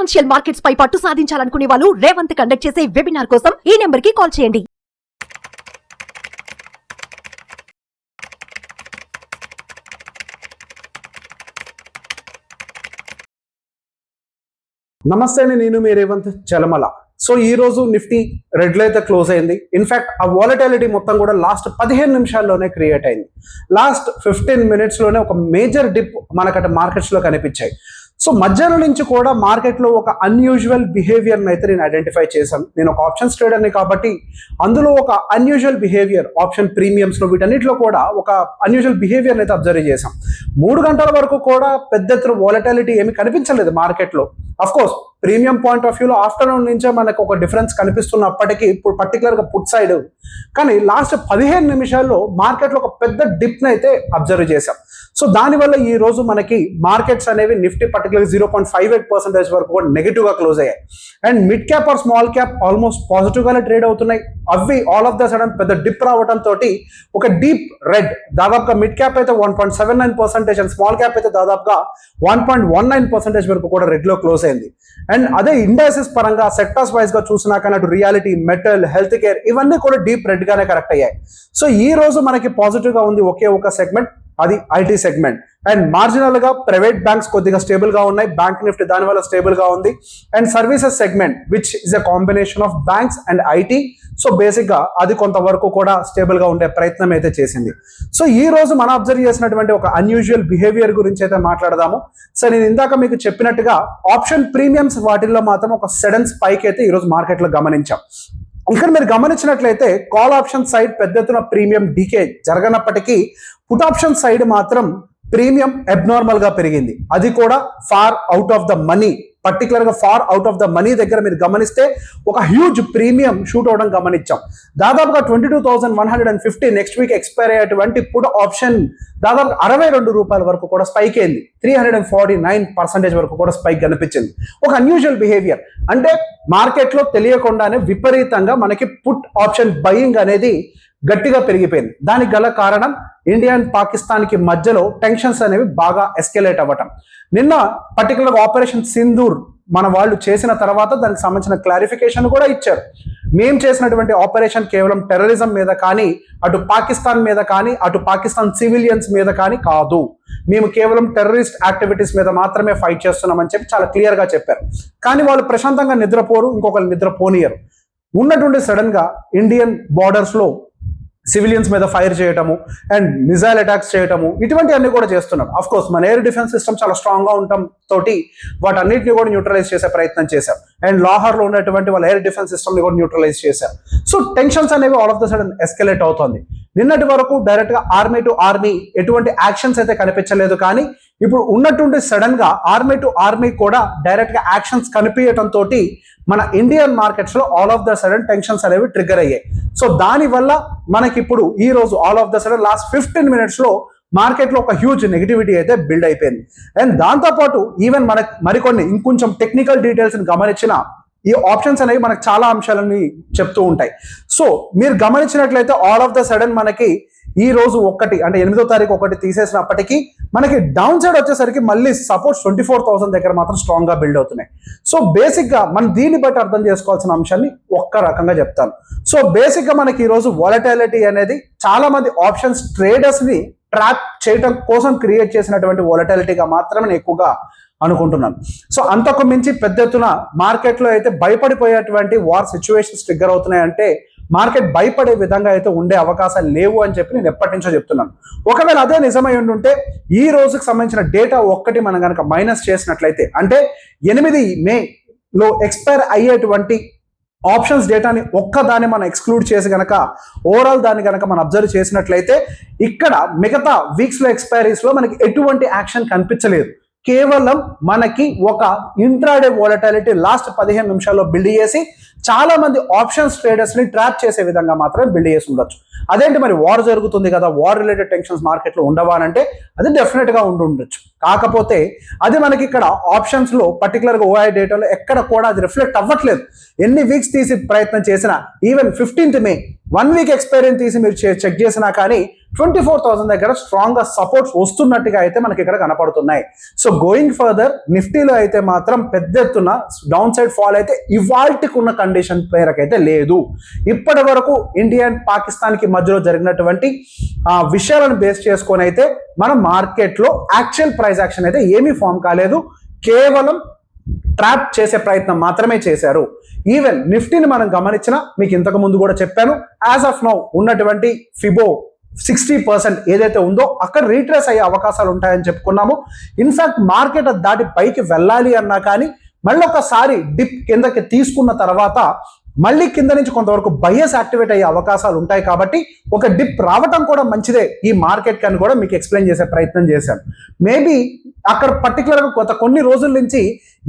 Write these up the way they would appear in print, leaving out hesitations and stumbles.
Financial markets పై పట్టు సాధించాలనుకునే వాళ్ళు Revanth conduct చేసే వెబినార్ కోసం ఈ నెంబర్ కి కాల్ చేయండి. నమస్తే, నేను మీ రేవంత్ చలమల. సో ఈ రోజు నిఫ్టీ రెడ్ లో అయితే క్లోజ్ అయింది. ఇన్ఫాక్ట్ ఆ వాలటాలిటీ మొత్తం కూడా లాస్ట్ 15 నిమిషాల్లోనే క్రియేట్ అయింది. లాస్ట్ 15 minutes లోనే ఒక మేజర్ డిప్ మనకట మార్కెట్స్ లో కనిపించాయి. సో మధ్యాహ్నం నుంచి కూడా మార్కెట్లో ఒక అన్యూజువల్ బిహేవియర్ని అయితే నేను ఐడెంటిఫై చేశాను. నేను ఒక ఆప్షన్స్ ట్రేడర్ని కాబట్టి అందులో ఒక అన్యూజువల్ బిహేవియర్ ఆప్షన్ ప్రీమియమ్స్లో వీటన్నిటిలో కూడా ఒక అన్యూజువల్ బిహేవియర్ని అయితే అబ్జర్వ్ చేశాం. 3 గంటల వరకు కూడా పెద్ద ఎత్తున వాలటాలిటీ ఏమి కనిపించలేదు మార్కెట్లో. అఫ్కోర్స్ ప్రీమియం పాయింట్ ఆఫ్ వ్యూలో ఆఫ్టర్నూన్ నుంచే మనకు ఒక డిఫరెన్స్ కనిపిస్తున్నప్పటికీ ఇప్పుడు పర్టికులర్గా పుట్ సైడ్, కానీ లాస్ట్ 15 నిమిషాల్లో మార్కెట్లో ఒక పెద్ద డిప్ని అయితే అబ్జర్వ్ చేశాం. సో దానివల్ల ఈ రోజు మనకి మార్కెట్స్ అనేవి నిఫ్టీ పర్టికులర్ 0.58% వరకు కూడా నెగిటివ్ గా క్లోజ్ అయ్యాయి. And mid cap or small cap almost positive గానే ట్రేడ్ అవుతున్నాయి. అవి ఆల్ ఆఫ్ ద సడన్ పెద్ద డిప్ రావడం తోటి ఒక డీప్ రెడ్, దాదాపుగా మిడ్ క్యాప్ అయితే 1.79% అండ్ స్మాల్ క్యాప్ అయితే దాదాపుగా 1.19% వరకు కూడా రెడ్ లో క్లోజ్ అయింది. అండ్ అదే ఇండైసెస్ పరంగా సెక్టార్స్ వైజ్ గా చూసినా కానీ అటు రియాలిటీ, మెటల్, హెల్త్ కేర్ ఇవన్నీ కూడా డీప్ రెడ్ గానే కరెక్ట్ అయ్యాయి. సో ఈ రోజు మనకి పాజిటివ్ గా ఉంది ఒకే ఒక సెగ్మెంట్, అది ఐటీ సెగ్మెంట్. అండ్ మార్జినల్ గా ప్రైవేట్ బ్యాంక్స్ కొద్దిగా స్టేబుల్ గా ఉన్నాయి, బ్యాంక్ నిఫ్టీ దానివల్ల స్టేబుల్ గా ఉంది. And services segment which is a combination of banks and IT, so basic గా అది కొంతవరకు కూడా స్టేబుల్ గా ఉండే ప్రయత్నం అయితే చేసింది. సో ఈ రోజు మనం అబ్జర్వ్ చేసినటువంటి ఒక అన్యూజువల్ బిహేవియర్ గురించి అయితే మాట్లాడదాము. సో నేను ఇందాక మీకు చెప్పినట్టుగా ఆప్షన్ ప్రీమియమ్స్ వాటిల్లో మాత్రం ఒక సడన్ స్పైక్ అయితే ఈ రోజు మార్కెట్ లో గమనించాం. ఇక్కడ మీరు గమనించినట్లయితే కాల్ ఆప్షన్ సైడ్ పెద్ద ఎత్తున ప్రీమియం డీకే జరగనప్పటికీ పుట్ ఆప్షన్ సైడ్ మాత్రం ప్రీమియం అబ్నార్మల్ గా పెరిగింది. అది కూడా far out of the money, particular గా far out of the money దగ్గర మీరు గమనిస్తే ఒక హ్యూజ్ ప్రీమియం షూట్ అవడం గమనించాం. దాదాపుగా 22,150 నెక్స్ట్ వీక్ ఎక్స్పైర్ అయ్యేటువంటి పుట్ ఆప్షన్ దాదాపు 62 రూపాయల వరకు కూడా స్పైక్ అయింది. 349% వరకు కూడా స్పైక్ కనిపించింది. ఒక అన్యూజువల్ బిహేవియర్ అంటే మార్కెట్ లో తెలియకుండానే విపరీతంగా మనకి పుట్ ఆప్షన్ బయింగ్ అనేది గట్టిగా పెరిగిపోయింది. దానికి గల కారణం ఇండియా అండ్ పాకిస్తాన్ కి మధ్యలో టెన్షన్స్ అనేవి బాగా ఎస్కలేట్ అవ్వటం. నిన్న పర్టికులర్ ఆపరేషన్ సింధూర్ మన వాళ్ళు చేసిన తర్వాత దానికి సంబంధించిన క్లారిఫికేషన్ కూడా ఇచ్చారు. మేము చేసినటువంటి ఆపరేషన్ కేవలం టెర్రరిజం మీద కానీ, అటు పాకిస్తాన్ మీద కానీ, అటు పాకిస్తాన్ సివిలియన్స్ మీద కానీ కాదు, మేము కేవలం టెర్రరిస్ట్ యాక్టివిటీస్ మీద మాత్రమే ఫైట్ చేస్తున్నామని చెప్పి చాలా క్లియర్ గా చెప్పారు. కానీ వాళ్ళు ప్రశాంతంగా నిద్రపోరు, ఇంకొకరు నిద్రపోనియరు. ఉన్నటువంటి సడన్ గా ఇండియన్ బార్డర్స్ లో సివిలియన్స్ మీద ఫైర్ చేయటము అండ్ మిజైల్ అటాక్స్ చేయటము ఇటువంటి అన్ని కూడా చేస్తున్నారు. అఫ్ కోర్స్ మన ఎయిర్ డిఫెన్స్ సిస్టమ్ చాలా స్ట్రాంగ్ గా ఉండటం తోటి వాటన్నిటిని కూడా న్యూట్రలైజ్ చేసే ప్రయత్నం చేశారు. అండ్ లాహోర్ లో ఉన్నటువంటి వాళ్ళ ఎయిర్ డిఫెన్స్ సిస్టమ్ ని కూడా న్యూట్రలైజ్ చేశారు. సో టెన్షన్స్ అనేవి all of the sudden escalate అవుతుంది. నిన్నటి వరకు డైరెక్ట్ గా ఆర్మీ టు ఆర్మీ ఎటువంటి యాక్షన్స్ అయితే కనిపించలేదు, కానీ ఇప్పుడు ఉన్నటువంటి సడన్ గా ఆర్మీ టు ఆర్మీ కూడా డైరెక్ట్ గా యాక్షన్స్ కనిపించడం తోటి మన ఇండియన్ మార్కెట్స్ లో all of the sudden tensions అనేవి ట్రిగ్గర్ అయ్యాయి. సో దానివల్ల మనకి ఇప్పుడు ఈ రోజు all of the sudden last 15 minutes లో మార్కెట్ లో ఒక హ్యూజ్ నెగిటివిటీ అయితే బిల్డ్ అయిపోయింది. అండ్ దాంతోపాటు ఈవెన్ మనకి మరికొన్ని ఇంకొంచెం టెక్నికల్ డీటెయిల్స్ గమనించిన ఈ ఆప్షన్స్ అనేవి మనకు చాలా అంశాలని చెప్తూ ఉంటాయి. సో మీరు గమనించినట్లయితే ఆల్ ఆఫ్ ద సడన్ మనకి ఈ రోజు ఒకటి అంటే 8వ తారీఖు ఒకటి తీసేసినప్పటికీ మనకి డౌన్ సైడ్ వచ్చేసరికి మళ్ళీ సపోర్ట్స్ 24,000 దగ్గర మాత్రం స్ట్రాంగ్ గా బిల్డ్ అవుతున్నాయి. సో బేసిక్ గా మనం దీన్ని బట్టి అర్థం చేసుకోవాల్సిన అంశాన్ని ఒక్క రకంగా చెప్తాను. సో బేసిక్ గా మనకి ఈ రోజు వాలటాలిటీ అనేది చాలా మంది ఆప్షన్స్ ట్రేడర్స్ ని ట్రాప్ చేయడం కోసం క్రియేట్ చేసినటువంటి వాలటాలిటీగా మాత్రమే నేను ఎక్కువగా అనుకుంటున్నాను. సో అంతకు మించి పెద్ద ఎత్తున మార్కెట్లో అయితే భయపడిపోయేటువంటి వార్ సిచ్యువేషన్స్ ట్రిగ్గర్ అవుతున్నాయంటే మార్కెట్ భయపడే విధంగా అయితే ఉండే అవకాశాలు లేవు అని చెప్పి నేను ఎప్పటి నుంచో చెప్తున్నాను. ఒకవేళ అదే నిజమై ఉంటే ఈ రోజుకి సంబంధించిన డేటా ఒక్కటి మనం కనుక మైనస్ చేసినట్లయితే, అంటే 8 మేలో ఎక్స్పైర్ అయ్యేటువంటి ఆప్షన్స్ డేటాని ఒక్కదాన్ని మనం ఎక్స్క్లూడ్ చేసి గనక ఓవరాల్ దాన్ని గనక మనం అబ్జర్వ్ చేసినట్లయితే ఇక్కడ మిగతా వీక్స్ లో ఎక్స్పైరీస్ లో మనకి ఎటువంటి యాక్షన్ కనిపించలేదు. కేవలం మనకి ఒక ఇంట్రాడే వాలటాలిటీ లాస్ట్ 15 నిమిషాల్లో బిల్డ్ చేసి చాలా మంది ఆప్షన్స్ ట్రేడర్స్ ని ట్రాప్ చేసే విధంగా మాత్రమే బిల్డ్ చేసి ఉండొచ్చు. అదేంటి మరి వార్ జరుగుతుంది కదా, వార్ రిలేటెడ్ టెన్షన్స్ మార్కెట్ లో ఉండవా అంటే అది డెఫినెట్ గా ఉండొచ్చు. కాకపోతే అది మనకి ఇక్కడ ఆప్షన్స్ లో పర్టికులర్ గా ఓఐ డేటాలో ఎక్కడ కూడా అది రిఫ్లెక్ట్ అవ్వట్లేదు. ఎన్ని వీక్స్ తీసి ప్రయత్నం చేసినా, ఈవెన్ 15th మే 1 వీక్ ఎక్స్పైరీని తీసి మీరు చెక్ చేసినా కానీ 24,000 దగ్గర స్ట్రాంగ్ గా సపోర్ట్స్ వస్తున్నట్టుగా అయితే మనకి ఇక్కడ కనపడుతున్నాయి. సో గోయింగ్ ఫర్దర్ నిఫ్టీలో అయితే మాత్రం పెద్ద ఎత్తున డౌన్ సైడ్ ఫాల్ అయితే ఇవాల్టికి ఉన్న కండిషన్ పేరకైతే లేదు. ఇప్పటి వరకు ఇండియా అండ్ పాకిస్తాన్ కి మధ్యలో జరిగినటువంటి విషయాలను బేస్ చేసుకొని అయితే మన మార్కెట్ లో యాక్చువల్ ప్రైస్ యాక్షన్ అయితే ఏమీ ఫామ్ కాలేదు. కేవలం ట్రాప్ చేసే ప్రయత్నం మాత్రమే చేశారు. ఈవెన్ నిఫ్టీని మనం గమనించిన మీకు ఇంతకు ముందు కూడా చెప్పాను, యాజ్ ఆఫ్ నౌ ఉన్నటువంటి ఫిబో 60% ఏదైతే ఉందో అక్కడ రీట్రేస్ అయ్యే అవకాశాలు ఉంటాయని చెప్పుకున్నాము. ఇన్ఫాక్ట్ మార్కెట్ దాటి పైకి వెళ్ళాలి అన్నా కానీ మళ్ళీ ఒకసారి డిప్ కిందకి తీసుకున్న తర్వాత మళ్ళీ కింద నుంచి కొంతవరకు బయస్ యాక్టివేట్ అయ్యే అవకాశాలు ఉంటాయి. కాబట్టి ఒక డిప్ రావటం కూడా మంచిదే ఈ మార్కెట్ కని కూడా మీకు ఎక్స్ప్లెయిన్ చేసే ప్రయత్నం చేశాను. మేబీ అక్కడ పర్టికులర్గా కొన్ని రోజుల నుంచి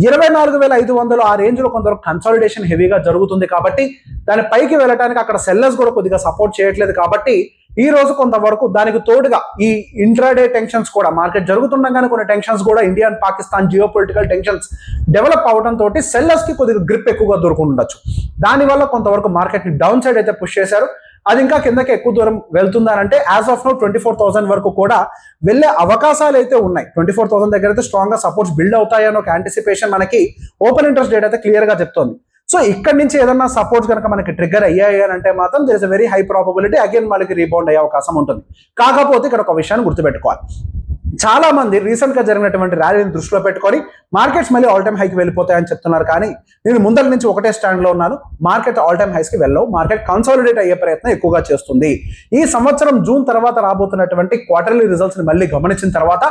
24,500 ఆ రేంజ్ లో కొంతవరకు కన్సాలిడేషన్ హెవీగా జరుగుతుంది. కాబట్టి దాని పైకి వెళ్ళడానికి అక్కడ సెల్లర్స్ కూడా కొద్దిగా సపోర్ట్ చేయట్లేదు. కాబట్టి ఈ రోజు కొంతవరకు దానికి తోడుగా ఈ ఇంట్రాడే టెన్షన్స్ కూడా మార్కెట్ జరుగుతుండగానే కొన్ని టెన్షన్స్ కూడా India and Pakistan geo political tensions develop అవడం తోటి సెల్లర్స్ కి కొద్దిగా గ్రిప్ ఎక్కువగా దొరుకుండొచ్చు. దానివల్ల కొంతవరకు మార్కెట్ ని డౌన్ సైడ్ అయితే పుష్ చేశారు. అది ఇంకా కిందకి ఎక్కువ దూరం వెళ్తుందనంటే యాజ్ ఆఫ్ నౌ 24,000 వరకు కూడా వెళ్ళే అవకాశాలు అయితే ఉన్నాయి. 24,000 దగ్గర అయితే స్ట్రాంగ్ గా సపోర్ట్స్ బిల్డ్ అవుతాయని ఒక యాంటిసిపేషన్ మనకి ఓపెన్ ఇంట్రెస్ట్ డేట్ అయితే క్లియర్ గా చెప్తోంది. సో ఇక్కడ నుంచి ఏదన్నా సపోర్ట్స్ కనుక మనకి ట్రిగ్గర్ అయ్యాయి అని అంటే మాత్రం there is a very high probability again మనకి రీబౌండ్ అయ్యే అవకాశం ఉంటుంది. కాకపోతే ఇక్కడ ఒక విషయాన్ని గుర్తుపెట్టుకోవాలి, చాలా మంది రీసెంట్ గా జరిగినటువంటి ర్యాలీని దృష్టిలో పెట్టుకొని మార్కెట్స్ మళ్ళీ ఆల్ టైమ్ హైకి వెళ్ళిపోతాయని చెప్తున్నారు. కానీ నేను ముందర నుంచి ఒకటే స్టాండ్ లో ఉన్నాను, మార్కెట్ ఆల్ టైమ్ హైస్ కి వెళ్ళవు. మార్కెట్ కన్సాలిడేట్ అయ్యే ప్రయత్నం ఎక్కువగా చేస్తుంది. ఈ సంవత్సరం జూన్ తర్వాత రాబోతున్నటువంటి క్వార్టర్లీ రిజల్ట్స్ ని మళ్ళీ గమనించిన తర్వాత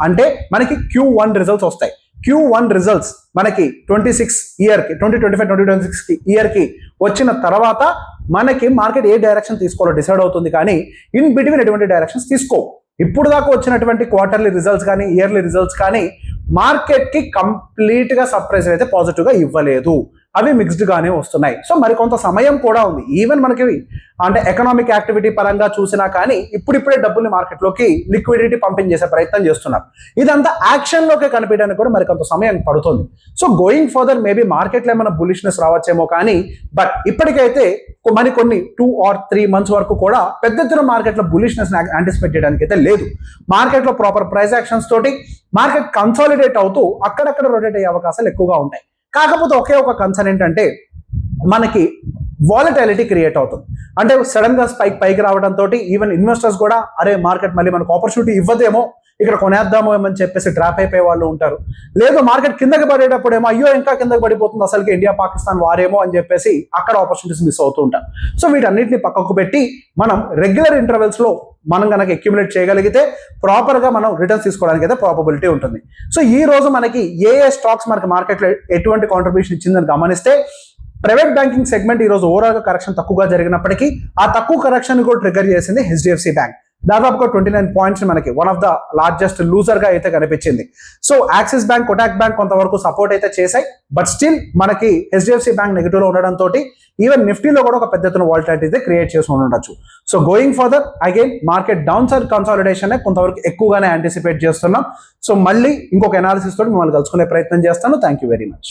అంటే మనకి Q1 రిజల్ట్స్ వస్తాయి. Q1 రిజల్ట్స్ మనకి 2025-2026 ఇయర్ కి వచ్చిన తర్వాత మనకి మార్కెట్ ఏ డైరెక్షన్ తీసుకోవాలో డిసైడ్ అవుతుంది. కానీ ఇన్ బిట్వీన్ ఎటువంటి డైరెక్షన్స్ తీసుకో. ఇప్పుడు దాకా వచ్చినటువంటి క్వార్టర్లీ రిజల్ట్స్ కానీ ఇయర్లీ రిజల్ట్స్ కానీ మార్కెట్ కి కంప్లీట్ గా సర్ప్రైజ్ అయితే పాజిటివ్ గా ఇవ్వలేదు. అవి మిక్స్డ్ గానే వస్తున్నాయి. సో మరి కొంత సమయం కూడా ఉంది. ఈవెన్ మనకి అంటే ఎకనామిక్ యాక్టివిటీ పరంగా చూసినా కానీ ఇప్పుడిప్పుడే డబ్బుల్ని మార్కెట్లోకి లిక్విడిటీ పంపింగ్ చేసే ప్రయత్నం చేస్తున్నారు. ఇదంతా యాక్షన్ లోకి కనిపించడానికి కూడా మరి కొంత సమయం పడుతుంది. సో గోయింగ్ ఫర్దర్ మేబీ మార్కెట్లో ఏమైనా బులిష్నెస్ రావచ్చేమో కానీ బట్ ఇప్పటికైతే మరి కొన్ని 2 or 3 months వరకు కూడా పెద్ద ఎత్తున మార్కెట్లో బులిష్నెస్ యాంటిసిపేట్ చేయడానికి అయితే లేదు. మార్కెట్లో ప్రాపర్ ప్రైస్ యాక్షన్స్ తోటి మార్కెట్ కన్సాలిడేట్ అవుతూ అక్కడక్కడ రొటేట్ అయ్యే అవకాశాలు ఎక్కువగా ఉంటాయి. కాకపోతే ఒకే ఒక కన్సర్న్ ఏంటంటే మనకి వాలటాలిటీ క్రియేట్ అవుతుంది. అంటే సడన్ గా పైకి రావడంతో ఈవెన్ ఇన్వెస్టర్స్ కూడా అరే మార్కెట్ మళ్ళీ మనకు ఆపర్చునిటీ ఇవ్వదేమో, ఇక్కడ కొనేద్దామో ఏమని చెప్పేసి డ్రాప్ అయిపోయే వాళ్ళు ఉంటారు. లేదు మార్కెట్ కిందకి పడేటప్పుడేమో అయ్యో ఇంకా కిందకి పడిపోతుంది అసలుకి ఇండియా పాకిస్తాన్ వారేమో అని చెప్పేసి అక్కడ ఆపర్చునిటీస్ మిస్ అవుతూ ఉంటారు. సో వీటన్నిటిని పక్కకు పెట్టి మనం రెగ్యులర్ ఇంటర్వెల్స్ లో మనం కనుక అక్యుములేట్ చేయగలిగితే ప్రాపర్ గా మనం రిటర్న్స్ తీసుకోవడానికి అయితే ప్రాబబిలిటీ ఉంటుంది. సో ఈ రోజు మనకి ఏ స్టాక్స్ మనకి మార్కెట్ లో ఎటువంటి కాంట్రిబ్యూషన్ ఇచ్చిందని గమనిస్తే ప్రైవేట్ బ్యాంకింగ్ సెగ్మెంట్ ఈ రోజు ఓవరాల్ గా కరెక్షన్ తక్కువగా జరిగినప్పటికీ ఆ తక్కువ కరెక్షన్ కూడా ట్రిగర్ చేసింది HDFC బ్యాంక్. దాదాపుగా 29 పాయింట్స్ మనకి one of the largest loser గా అయితే కనిపించింది. So axis bank, Kotak bank కొంతవరకు సపోర్ట్ అయితే చేశాయి. బట్ స్టిల్ మనకి HDFC బ్యాంక్ నెగిటివ్ లో ఉండడంతో ఈవెన్ నిఫ్టీలో కూడా ఒక పెద్ద ఎత్తున వాలటాలిటీ అయితే క్రియేట్ చేసి ఉండొచ్చు. So going further again market down side consolidation కొంతవరకు ఎక్కువగానే యాంటిసిపేట్ చేస్తున్నాం. సో మళ్ళీ ఇంకొక అనాలిసిస్ తోటి మిమ్మల్ని కలుసుకునే ప్రయత్నం చేస్తాను. Thank you very much.